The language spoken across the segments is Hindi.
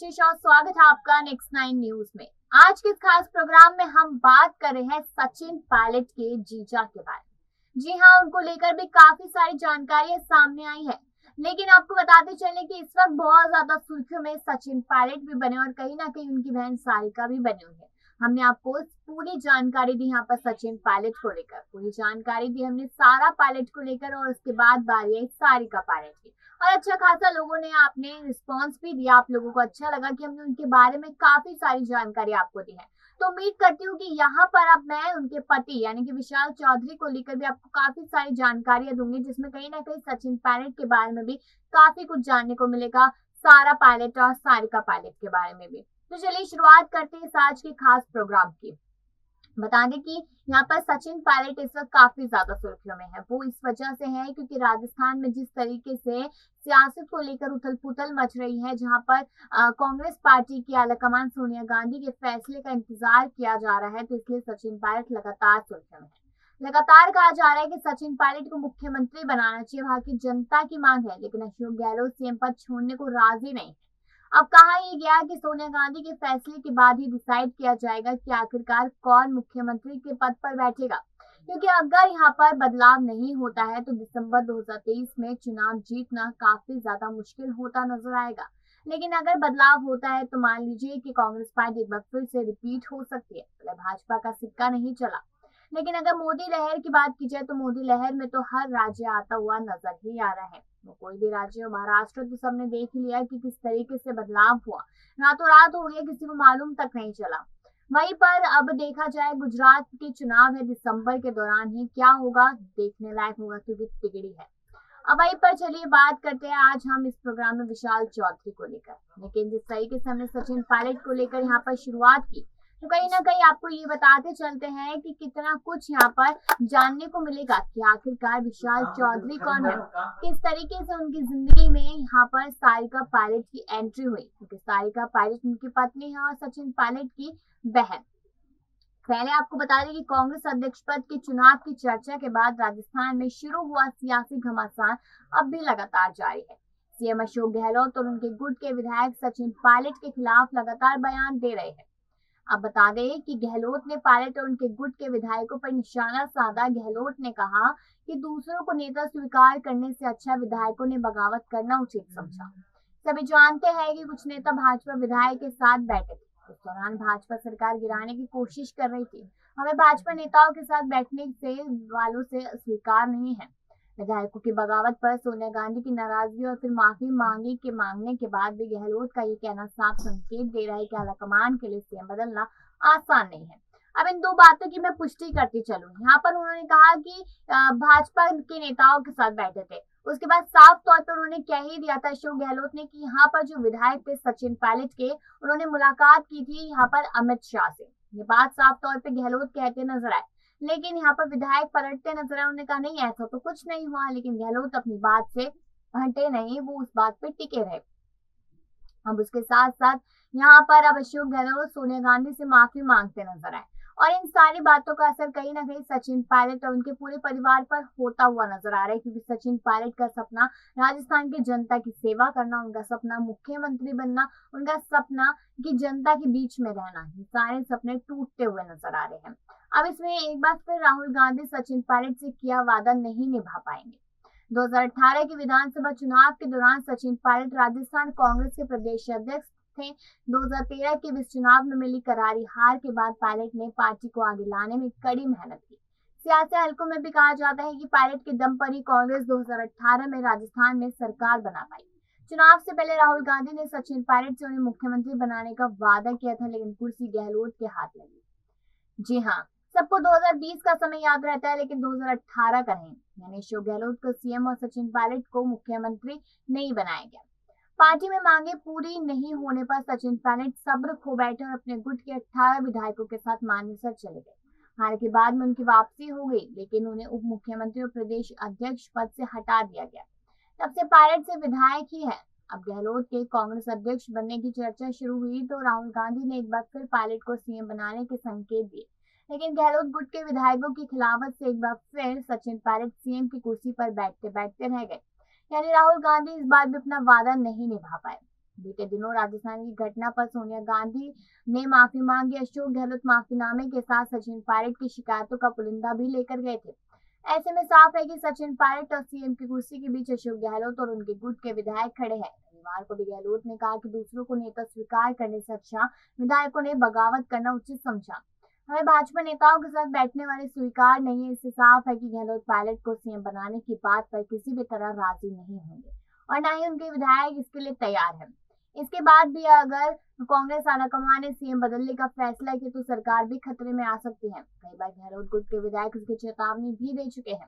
कशिश और स्वागत है आपका नेक्स्ट 9 न्यूज में। आज के खास प्रोग्राम में हम बात कर रहे हैं सचिन पायलट के जीजा के बारे में। जी हाँ, उनको लेकर भी काफी सारी जानकारियां सामने आई है, लेकिन आपको बताते चले कि इस वक्त बहुत ज्यादा सुर्खियों में सचिन पायलट भी बने और कहीं ना कहीं उनकी बहन सारिका भी बनी हुई है। हमने आपको पूरी जानकारी दी यहाँ पर सचिन पायलट को लेकर, पूरी जानकारी दी हमने सारा पायलट को लेकर और उसके बाद बारी आई सारिका पायलट की। और अच्छा खासा लोगों ने आपने रिस्पांस भी दिया, आप लोगों को अच्छा लगा कि हमने उनके बारे में काफी सारी जानकारी आपको दी है। तो उम्मीद करती हूँ कि यहाँ पर अब मैं उनके पति यानी कि विशाल चौधरी को लेकर भी आपको काफी सारी जानकारियां दूंगी, जिसमें कहीं ना कहीं सचिन पायलट के बारे में भी काफी कुछ जानने को मिलेगा, सारा पायलट और सारिका पायलट के बारे में भी। तो चलिए शुरुआत करते हैं इस आज के खास प्रोग्राम की। बता दें कि यहाँ पर सचिन पायलट इस वक्त काफी ज्यादा सुर्खियों में है। वो इस वजह से है क्योंकि राजस्थान में जिस तरीके से सियासत को लेकर उथल पुथल मच रही है, जहां पर कांग्रेस पार्टी की आलाकमान सोनिया गांधी के फैसले का इंतजार किया जा रहा है, तो इसलिए सचिन पायलट लगातार सुर्खियों में है। लगातार कहा जा रहा है कि सचिन पायलट को मुख्यमंत्री बनाना चाहिए, वहां की जनता की मांग है, लेकिन अशोक गहलोत सीएम पद छोड़ने को राजी नहीं है। अब कहा यह गया कि सोनिया गांधी के फैसले के बाद ही डिसाइड किया जाएगा कि आखिरकार कौन मुख्यमंत्री के पद पर बैठेगा, क्योंकि अगर यहाँ पर बदलाव नहीं होता है तो दिसंबर 2023 में चुनाव जीतना काफी ज्यादा मुश्किल होता नजर आएगा। लेकिन अगर बदलाव होता है तो मान लीजिए कि कांग्रेस पार्टी एक बार फिर से रिपीट हो सकती है। तो भाजपा का सिक्का नहीं चला, लेकिन अगर मोदी लहर की बात की जाए तो मोदी लहर में तो हर राज्य आता हुआ नजर ही आ रहा है। वो कोई भी राज्य हो, महाराष्ट्र तो सबने देख ही लिया कि किस तरीके से बदलाव हुआ, रातों रात हो गया, किसी को मालूम तक नहीं चला। वहीं पर अब देखा जाए गुजरात के चुनाव है दिसंबर के दौरान ही, क्या होगा देखने लायक होगा क्योंकि तिगड़ी है। अब वहीं पर चलिए बात करते हैं आज हम इस प्रोग्राम में विशाल चौधरी को लेकर, लेकिन जिस तरीके से हमने सचिन पायलट को लेकर यहाँ पर शुरुआत की, तो कहीं ना कहीं आपको ये बताते चलते हैं कि कितना कुछ यहाँ पर जानने को मिलेगा कि आखिरकार विशाल चौधरी कौन है, किस तरीके से उनकी जिंदगी में यहाँ पर सारिका पायलट की एंट्री हुई, क्योंकि सारिका पायलट उनकी पत्नी है और सचिन पायलट की बहन। पहले आपको बता दें कि कांग्रेस अध्यक्ष पद के चुनाव की चर्चा के बाद राजस्थान में शुरू हुआ सियासी घमासान अब भी लगातार जारी है। सीएम अशोक गहलोत और उनके गुट के विधायक सचिन पायलट के खिलाफ लगातार बयान दे रहे हैं। अब बता दें कि गहलोत ने पायलट और उनके गुट के विधायकों पर निशाना साधा। गहलोत ने कहा कि दूसरों को नेता स्वीकार करने से अच्छा विधायकों ने बगावत करना उचित समझा। सभी जानते हैं कि कुछ नेता भाजपा विधायक के साथ बैठे थे, इस दौरान भाजपा सरकार गिराने की कोशिश कर रही थी। हमें भाजपा नेताओं के साथ बैठने से वालों से स्वीकार नहीं है। विधायकों की बगावत पर सोनिया गांधी की नाराजगी और फिर माफी मांगने के बाद भी गहलोत का ये कहना साफ संकेत दे रहा है कि आलाकमान के लिए सीएम बदलना आसान नहीं है। अब इन दो बातों की मैं पुष्टि करती चलूं। यहाँ पर उन्होंने कहा कि भाजपा के नेताओं के साथ बैठे थे, उसके बाद साफ तौर पर उन्होंने कह ही दिया था अशोक गहलोत ने कि यहाँ पर जो विधायक थे सचिन पायलट के, उन्होंने मुलाकात की थी यहाँ पर अमित शाह से। ये बात साफ तौर पर गहलोत कहते नजर आए, लेकिन यहाँ पर विधायक पलटते नजर आए। उन्होंने कहा नहीं, ऐसा तो कुछ नहीं हुआ, लेकिन गहलोत अपनी बात से हटे नहीं, वो उस बात पे टिके रहे। अब उसके साथ साथ यहाँ पर अब अशोक गहलोत सोनिया गांधी से माफी मांगते नजर आए और इन सारी बातों का असर कहीं ना कहीं सचिन पायलट और उनके पूरे परिवार पर होता हुआ नजर आ रहा है, क्योंकि सचिन पायलट का सपना राजस्थान की जनता की सेवा करना, उनका सपना मुख्यमंत्री बनना, उनका सपना कि जनता के बीच में रहना, ये सारे सपने टूटते हुए नजर आ रहे हैं। अब इसमें एक बार फिर राहुल गांधी सचिन पायलट से किया वादा नहीं निभा पाएंगे। 2018 के विधानसभा चुनाव के दौरान सचिन पायलट राजस्थान कांग्रेस के प्रदेश अध्यक्ष थे। 2013 के इस चुनाव में मिली करारी हार के बाद पायलट ने पार्टी को आगे लाने में कड़ी मेहनत की। सियासी हलकों में भी कहा जाता है कि पायलट के दम पर ही कांग्रेस 2018 में राजस्थान में सरकार बना पाई। चुनाव से पहले राहुल गांधी ने सचिन पायलट से उन्हें मुख्यमंत्री बनाने का वादा किया था, लेकिन कुर्सी गहलोत के हाथ लगी। जी हाँ, सबको 2020 का समय याद रहता है, लेकिन 2018 का नहीं। यानी अशोक गहलोत को सीएम और सचिन पायलट को मुख्यमंत्री नहीं बनाया गया। पार्टी में मांगे पूरी नहीं होने पर सचिन पायलट सब्र खो बैठे और अपने गुट के 18 विधायकों के साथ मानेसर चले गए। हालांकि बाद में उनकी वापसी हो गई, लेकिन उन्हें उप मुख्यमंत्री और प्रदेश अध्यक्ष पद से हटा दिया गया। तब से पायलट से विधायक ही है। अब गहलोत के कांग्रेस अध्यक्ष बनने की चर्चा शुरू हुई तो राहुल गांधी ने एक बार फिर पायलट को सीएम बनाने के संकेत दिए, लेकिन गहलोत गुट के विधायकों की खिलाफत से एक बार फिर सचिन पायलट सीएम की कुर्सी पर बैठते बैठते रह गए। यानी राहुल गांधी इस बार भी अपना वादा नहीं निभा पाए। बीते दिनों राजस्थान की घटना पर सोनिया गांधी ने माफी मांगी। अशोक गहलोत माफीनामे के साथ सचिन पायलट की शिकायतों का पुलिंदा भी लेकर गए थे। ऐसे में साफ है कि सचिन पायलट और सीएम की कुर्सी के बीच अशोक गहलोत और उनके गुट के विधायक खड़े हैं। रविवार को भी गहलोत ने कहा कि दूसरों को नेता स्वीकार करने से अच्छा विधायकों ने बगावत करना उचित समझा। हमें भाजपा नेताओं के साथ बैठने वाले स्वीकार नहीं है। इससे साफ है कि गहलोत पायलट को सीएम बनाने की बात पर किसी भी तरह राजी नहीं होंगे और न ही उनके विधायक इसके लिए तैयार है। इसके बाद भी अगर कांग्रेस आलाकमान ने सीएम बदलने का फैसला किया तो सरकार भी खतरे में आ सकती है। कई बार गहलोत गुट के विधायक इसकी चेतावनी भी दे चुके हैं।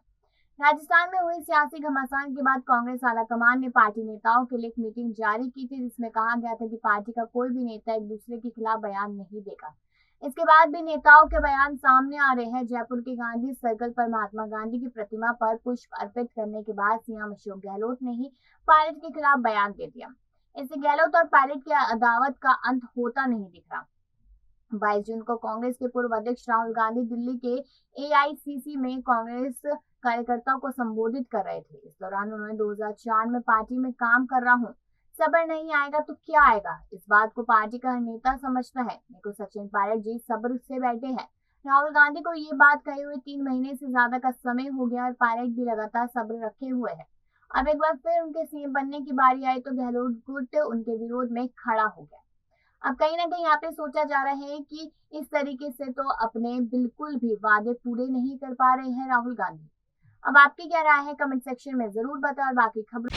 राजस्थान में हुई सियासी घमासान के बाद कांग्रेस आलाकमान ने पार्टी नेताओं के लिए एक मीटिंग जारी की थी, जिसमें कहा गया था कि पार्टी का कोई भी नेता एक दूसरे के खिलाफ बयान नहीं देगा। इसके बाद भी नेताओं के बयान सामने आ रहे हैं। जयपुर के गांधी सर्कल पर महात्मा गांधी की प्रतिमा पर पुष्प अर्पित करने के बाद सीएम अशोक गहलोत ने ही पायलट के खिलाफ बयान दे दिया। इससे गहलोत और पायलट की अदावत का अंत होता नहीं दिख रहा। 22 जून को कांग्रेस के पूर्व अध्यक्ष राहुल गांधी दिल्ली के एआईसीसी में कांग्रेस कार्यकर्ताओं को संबोधित कर रहे थे। इस दौरान उन्होंने 2004 में पार्टी में काम कर रहा हूँ, सब्र नहीं आएगा तो क्या आएगा, इस बात को पार्टी का हर नेता समझता है। मेरे को सचिन पायलट जी सब्र से बैठे हैं। राहुल गांधी को ये बात कहे हुए 3 महीने से ज्यादा का समय हो गया और पायलट भी लगातार सब्र रखे हुए हैं। अब एक बार फिर उनके सीएम बनने की बारी आई तो गहलोत गुट उनके विरोध में खड़ा हो गया। अब कहीं ना कहीं यहाँ पे सोचा जा रहा है कि इस तरीके से तो अपने बिल्कुल भी वादे पूरे नहीं कर पा रहे हैं राहुल गांधी। अब आपकी क्या राय है कमेंट सेक्शन में जरूर बताओ और बाकी खबर